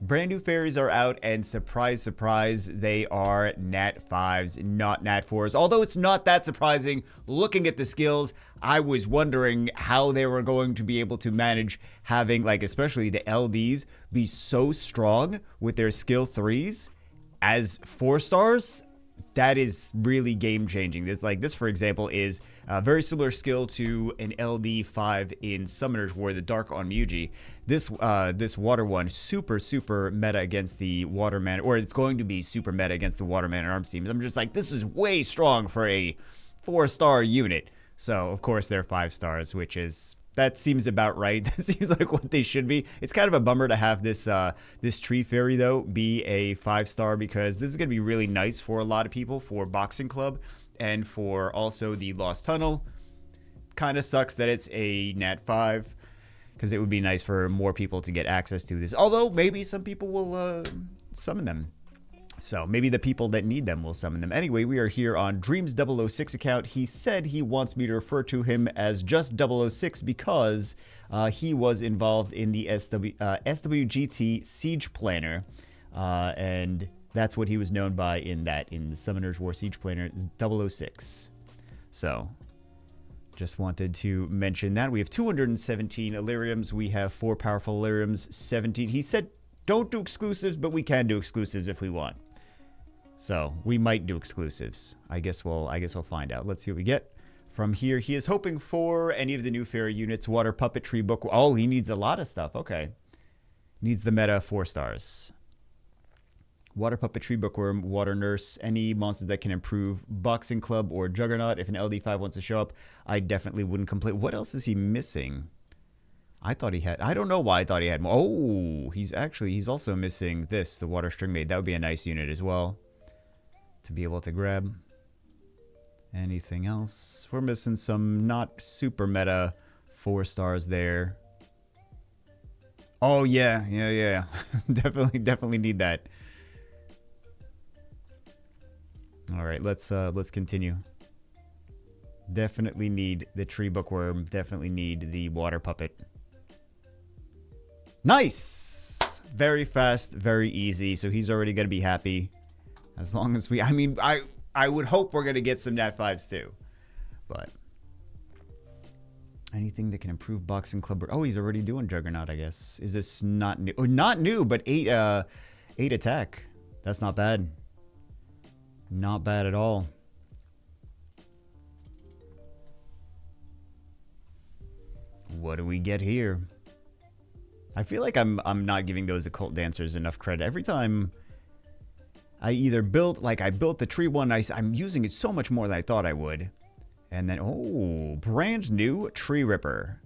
Brand new fairies are out, and surprise, surprise, they are Nat 5s, not Nat 4s. Although it's not that surprising, looking at the skills, I was wondering how they were going to be able to manage having, like, especially the LDs, be so strong with their skill 3s as 4 stars. That is really game changing. This, for example, is a very similar skill to an LD5 in Summoners War, the Dark on Muji. This water one, super meta against the water man, or it's going to be super meta against the water man and arms teams. I'm just like, this is way strong for a 4-star unit. So of course they're 5 stars, which is, that seems about right. That seems like what they should be. It's kind of a bummer to have this this tree fairy though be a 5-star, because this is going to be really nice for a lot of people, for Boxing Club and for also the Lost Tunnel. Kind of sucks that it's a Nat 5, because it would be nice for more people to get access to this. Although maybe some people will summon them. So maybe the people that need them will summon them. Anyway, we are here on Dreams006 account. He said he wants me to refer to him as just 006 because he was involved in the SWGT Siege Planner. And that's what he was known by in the Summoners War Siege Planner, 006. So just wanted to mention that. We have 217 Illyriums. We have 4 powerful Illyriums, 17. He said don't do exclusives, but we can do exclusives if we want. So we might do exclusives. I guess we'll find out. Let's see what we get from here. He is hoping for any of the new fairy units. Water Puppetry Book. Oh, he needs a lot of stuff. Okay. Needs the meta 4 stars. Water Puppetry Bookworm, Water Nurse, any monsters that can improve Boxing Club or Juggernaut. If an LD5 wants to show up, I definitely wouldn't complain. What else is he missing? I thought he had, I don't know why I thought he had more. Oh, he's also missing this, the Water String Maid. That would be a nice unit as well to be able to grab. Anything else? We're missing some not super meta 4 stars there. Oh yeah. definitely need that. All right, let's continue. Definitely need the Tree Bookworm. Definitely need the Water Puppet. Nice! Very fast, very easy. So he's already going to be happy. As long as we... I mean, I would hope we're going to get some Nat 5s too. But... anything that can improve Boxing Club... oh, he's already doing Juggernaut, I guess. Is this not new? Oh, not new, but 8 attack. That's not bad. Not bad at all. What do we get here? I feel like I'm not giving those occult dancers enough credit. Every time I either built, like I built the tree one, I'm using it so much more than I thought I would. And then, oh, brand new Tree Ripper.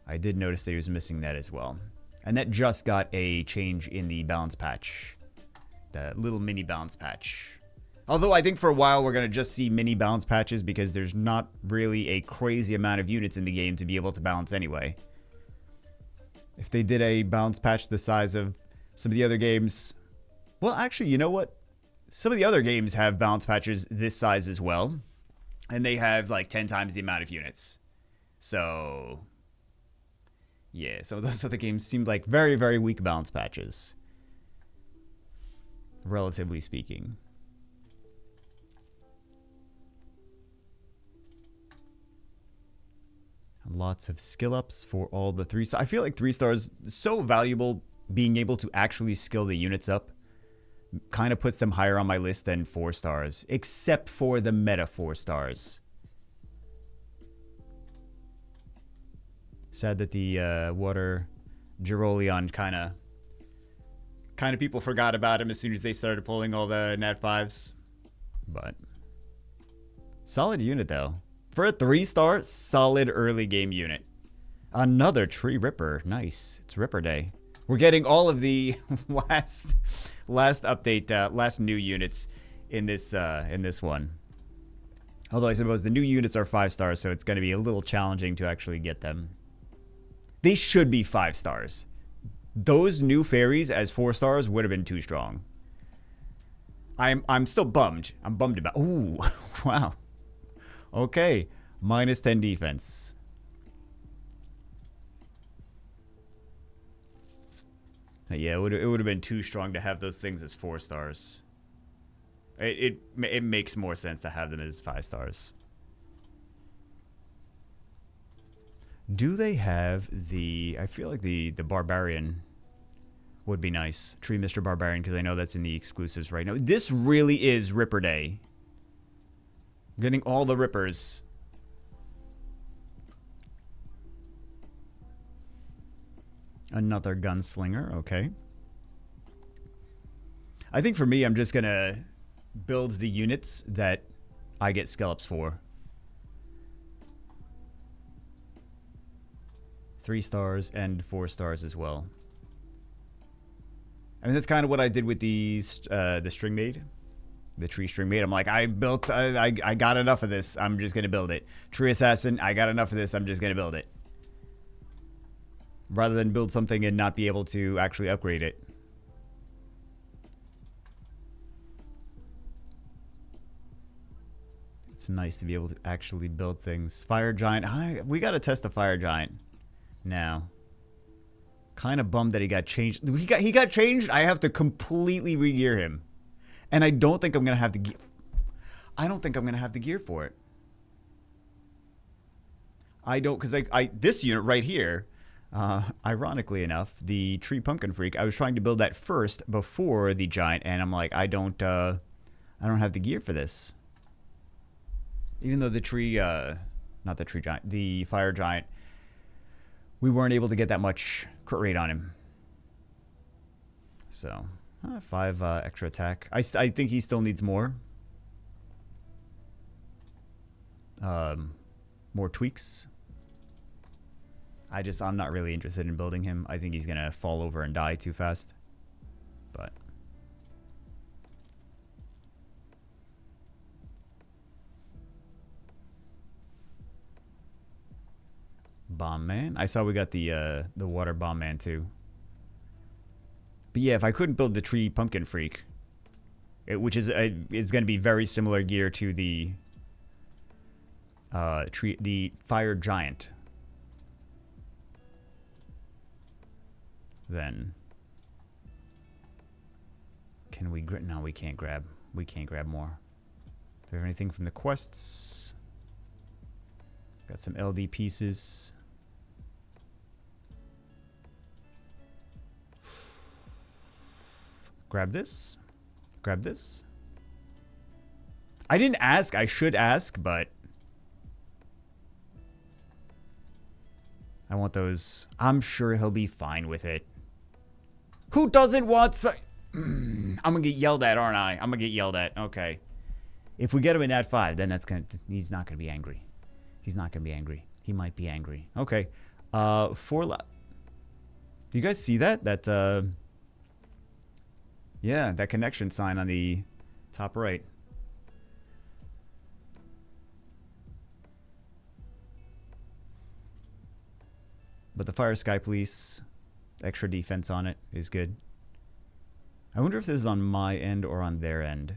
I did notice that he was missing that as well. And that just got a change in the balance patch. The little mini balance patch. Although I think for a while we're going to just see mini balance patches because there's not really a crazy amount of units in the game to be able to balance anyway. If they did a balance patch the size of some of the other games... well, actually, you know what? Some of the other games have balance patches this size as well. And they have like 10 times the amount of units. So... yeah, some of those other games seemed like very, very weak balance patches. Relatively speaking. Lots of skill ups for all the 3 stars. I feel like 3 stars so valuable. Being able to actually skill the units up kind of puts them higher on my list than 4 stars, except for the meta 4 stars. Sad that the water Gerolion kind of people forgot about him as soon as they started pulling all the Nat 5s. But solid unit though. For a 3-star, solid early game unit. Another Tree Ripper. Nice. It's Ripper Day. We're getting all of the last update, last new units in this one. Although I suppose the new units are 5 stars, so it's going to be a little challenging to actually get them. They should be 5 stars. Those new fairies as 4 stars would have been too strong. I'm still bummed. I'm bummed about... ooh, wow. Okay, minus 10 defense. Yeah, it would have been too strong to have those things as 4 stars. It makes more sense to have them as 5 stars. Do they have the... I feel like the Barbarian would be nice. Tree Mr. Barbarian, because I know that's in the exclusives right now. This really is Ripper Day. Getting all the Rippers. Another Gunslinger, okay. I think for me, I'm just going to build the units that I get scallops for. 3 stars and 4 stars as well. I mean, that's kind of what I did with the string maid. The tree string maid. I'm like, I got enough of this. I'm just going to build it. Tree assassin, I got enough of this. I'm just going to build it. Rather than build something and not be able to actually upgrade it. It's nice to be able to actually build things. Fire giant. We got to test the fire giant now. Kind of bummed that he got changed. He got changed. I have to completely re-gear him. And I don't think I'm going to have the gear. I don't think I'm going to have the gear for it. I don't, because this unit right here, ironically enough, the tree pumpkin freak, I was trying to build that first before the giant, and I'm like, I don't have the gear for this. Even though the tree, not the tree giant, the fire giant, we weren't able to get that much crit rate on him. So, 5 extra attack. I think he still needs more. More tweaks. I'm not really interested in building him. I think he's going to fall over and die too fast. But. Bomb Man. I saw we got the water bomb man too. But yeah, if I couldn't build the tree pumpkin freak, which is going to be very similar gear to the fire giant, then can we? No, we can't grab. We can't grab more. Is there anything from the quests? Got some LD pieces. Grab this. Grab this. I didn't ask. I should ask, but I want those. I'm sure he'll be fine with it. Who doesn't want I'm gonna get yelled at, aren't I? I'm gonna get yelled at. Okay. If we get him in at 5, then he's not gonna be angry. He's not gonna be angry. He might be angry. Okay. 4 left. Do you guys see that? Yeah, that connection sign on the top right. But the Fire Sky Police, extra defense on it is good. I wonder if this is on my end or on their end.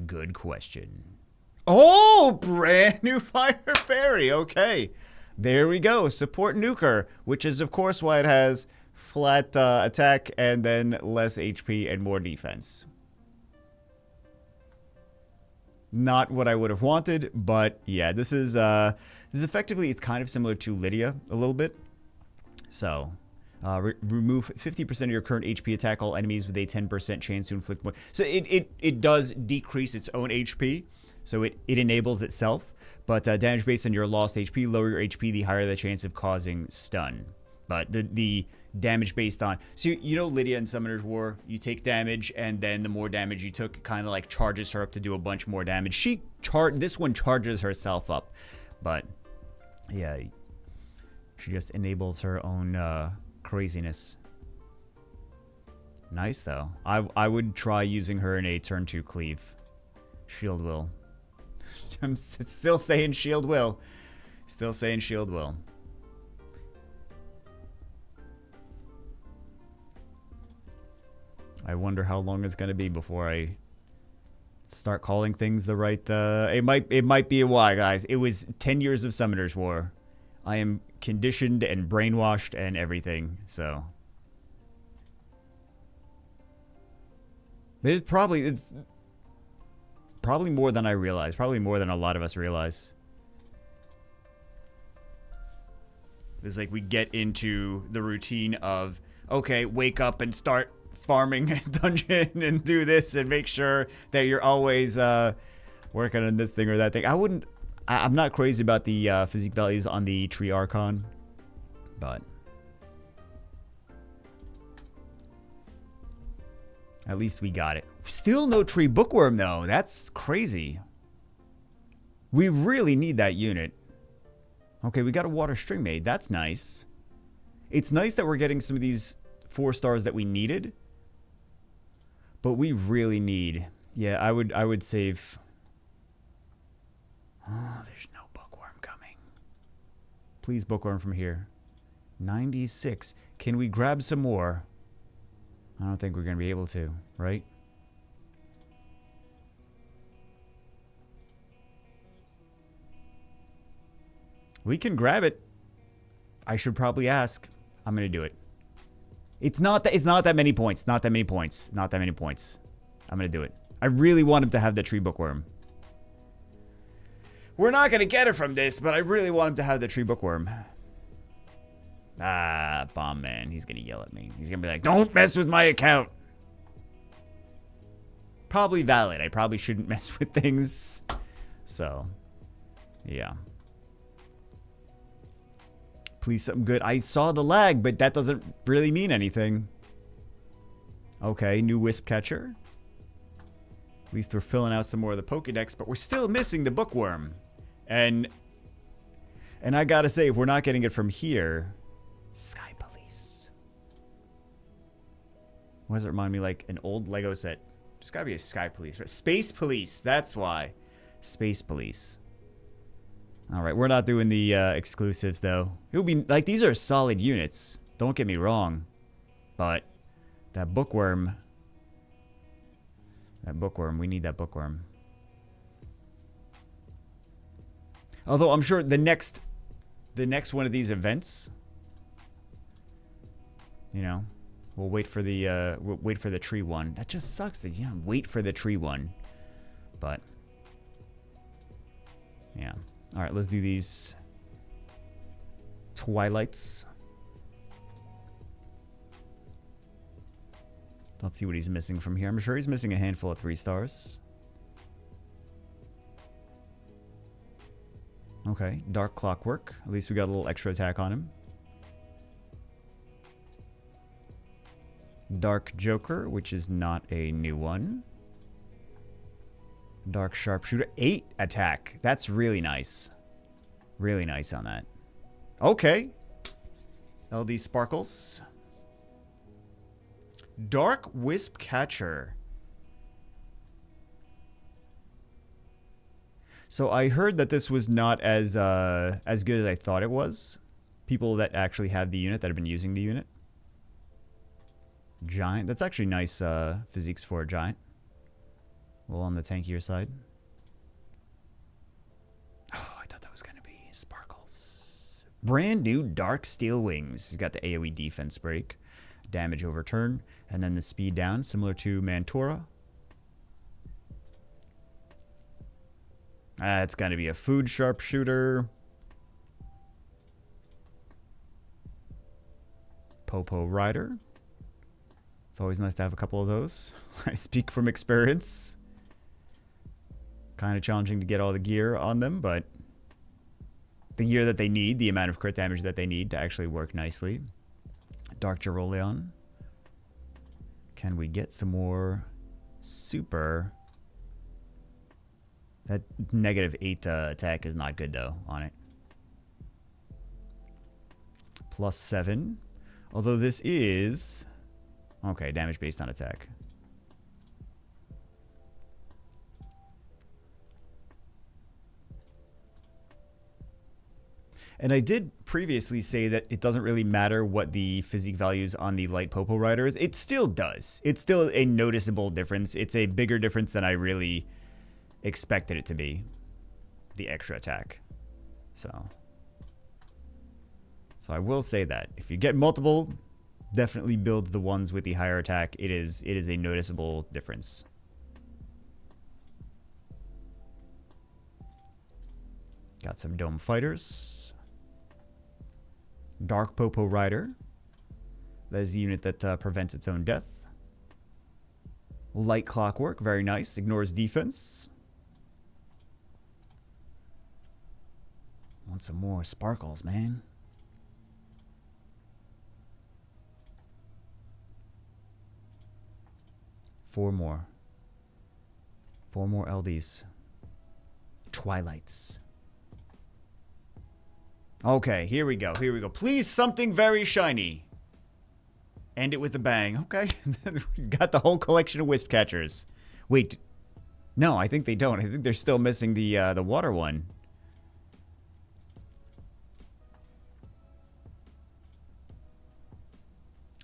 Good question. Oh, brand new Fire Fairy. Okay. There we go. Support Nuker, which is, of course, why it has flat attack and then less HP and more defense. Not what I would have wanted, but yeah, this is effectively, it's kind of similar to Lydia a little bit. So, remove 50% of your current HP, attack all enemies with a 10% chance to inflict more. So it does decrease its own HP, so it enables itself. But damage based on your lost HP, lower your HP, the higher the chance of causing stun. But the damage based on... So, you know Lydia in Summoner's War? You take damage, and then the more damage you took, it kind of like charges her up to do a bunch more damage. This one charges herself up. But, yeah. She just enables her own craziness. Nice, though. I would try using her in a turn 2 cleave. Shield will. I'm still saying shield will. Still saying shield will. I wonder how long it's going to be before I start calling things the right... It might be a while, guys. It was 10 years of Summoner's War. I am conditioned and brainwashed and everything. So it's probably more than I realize. Probably more than a lot of us realize. It's like we get into the routine of, okay, wake up and start farming a dungeon and do this and make sure that you're always working on this thing or that thing. I'm not crazy about the physique values on the tree archon, but at least we got it. Still no tree bookworm though. That's crazy. We really need that unit. Okay, we got a water string maid. That's nice. It's nice that we're getting some of these 4 stars that we needed. But we really need... Yeah, I would save... Oh, there's no bookworm coming. Please bookworm from here. 96. Can we grab some more? I don't think we're going to be able to, right? We can grab it. I should probably ask. I'm going to do it. It's not that many points. Not that many points. Not that many points. I'm going to do it. I really want him to have the tree bookworm. We're not going to get it from this, but I really want him to have the tree bookworm. Ah, bomb man. He's going to yell at me. He's going to be like, don't mess with my account. Probably valid. I probably shouldn't mess with things. So, yeah. Please, something good. I saw the lag, but that doesn't really mean anything. Okay, new wisp catcher. At least we're filling out some more of the Pokédex, but we're still missing the bookworm. And I gotta say, if we're not getting it from here... Sky Police. Why does it remind me like an old Lego set? There's gotta be a Sky Police. Right? Space Police, that's why. Space Police. Alright, we're not doing the exclusives, though. It would be, like, these are solid units. Don't get me wrong. But, that bookworm... we need that bookworm. Although, I'm sure the next one of these events... You know, we'll wait for the tree one. That just sucks that, wait for the tree one. But... Yeah. Alright, let's do these Twilights. Let's see what he's missing from here. I'm sure he's missing a handful of 3 stars. Okay, Dark Clockwork. At least we got a little extra attack on him. Dark Joker, which is not a new one. Dark Sharpshooter. 8 attack. That's really nice. Really nice on that. Okay. LD Sparkles. Dark Wisp Catcher. So I heard that this was not as good as I thought it was. People that actually have the unit, that have been using the unit. Giant. That's actually nice physiques for a giant. A little on the tankier side. Oh, I thought that was going to be Sparkles. Brand new Dark Steel Wings. He's got the AoE defense break. Damage over turn. And then the speed down, similar to Mantora. It's going to be a food sharpshooter. Popo Rider. It's always nice to have a couple of those. I speak from experience. Kind of challenging to get all the gear on them, but the gear that they need, the amount of crit damage that they need to actually work nicely. Dark Geroleon. Can we get some more super? That -8 attack is not good, though, on it. +7. Although this is... Okay, damage based on attack. And I did previously say that it doesn't really matter what the physique values on the light Popo Rider is. It still does. It's still a noticeable difference. It's a bigger difference than I really expected it to be. The extra attack. So. So I will say that. If you get multiple, definitely build the ones with the higher attack. It is a noticeable difference. Got some Dome Fighters. Dark Popo Rider. That is a unit that prevents its own death. Light Clockwork, very nice. Ignores defense. Want some more sparkles, man. Four more LDs. Twilights. Okay, here we go. Please, something very shiny. End it with a bang. Okay. Got the whole collection of Wisp Catchers. Wait. No, I think they don't. I think they're still missing the water one.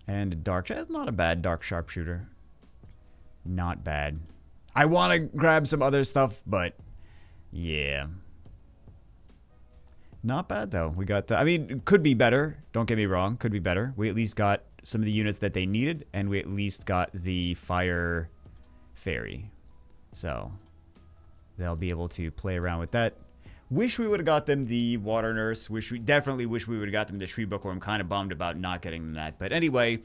And Dark... That's not a bad Dark Sharpshooter. Not bad. I want to grab some other stuff, but... yeah. Not bad, though. We got... I mean, it could be better. Don't get me wrong. Could be better. We at least got some of the units that they needed, and we at least got the Fire Fairy. So, they'll be able to play around with that. Wish we would have got them the Water Nurse. Definitely wish we would have got them the Tree Bookworm. I'm kind of bummed about not getting them that. But anyway,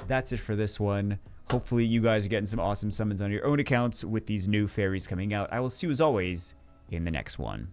that's it for this one. Hopefully, you guys are getting some awesome summons on your own accounts with these new fairies coming out. I will see you, as always, in the next one.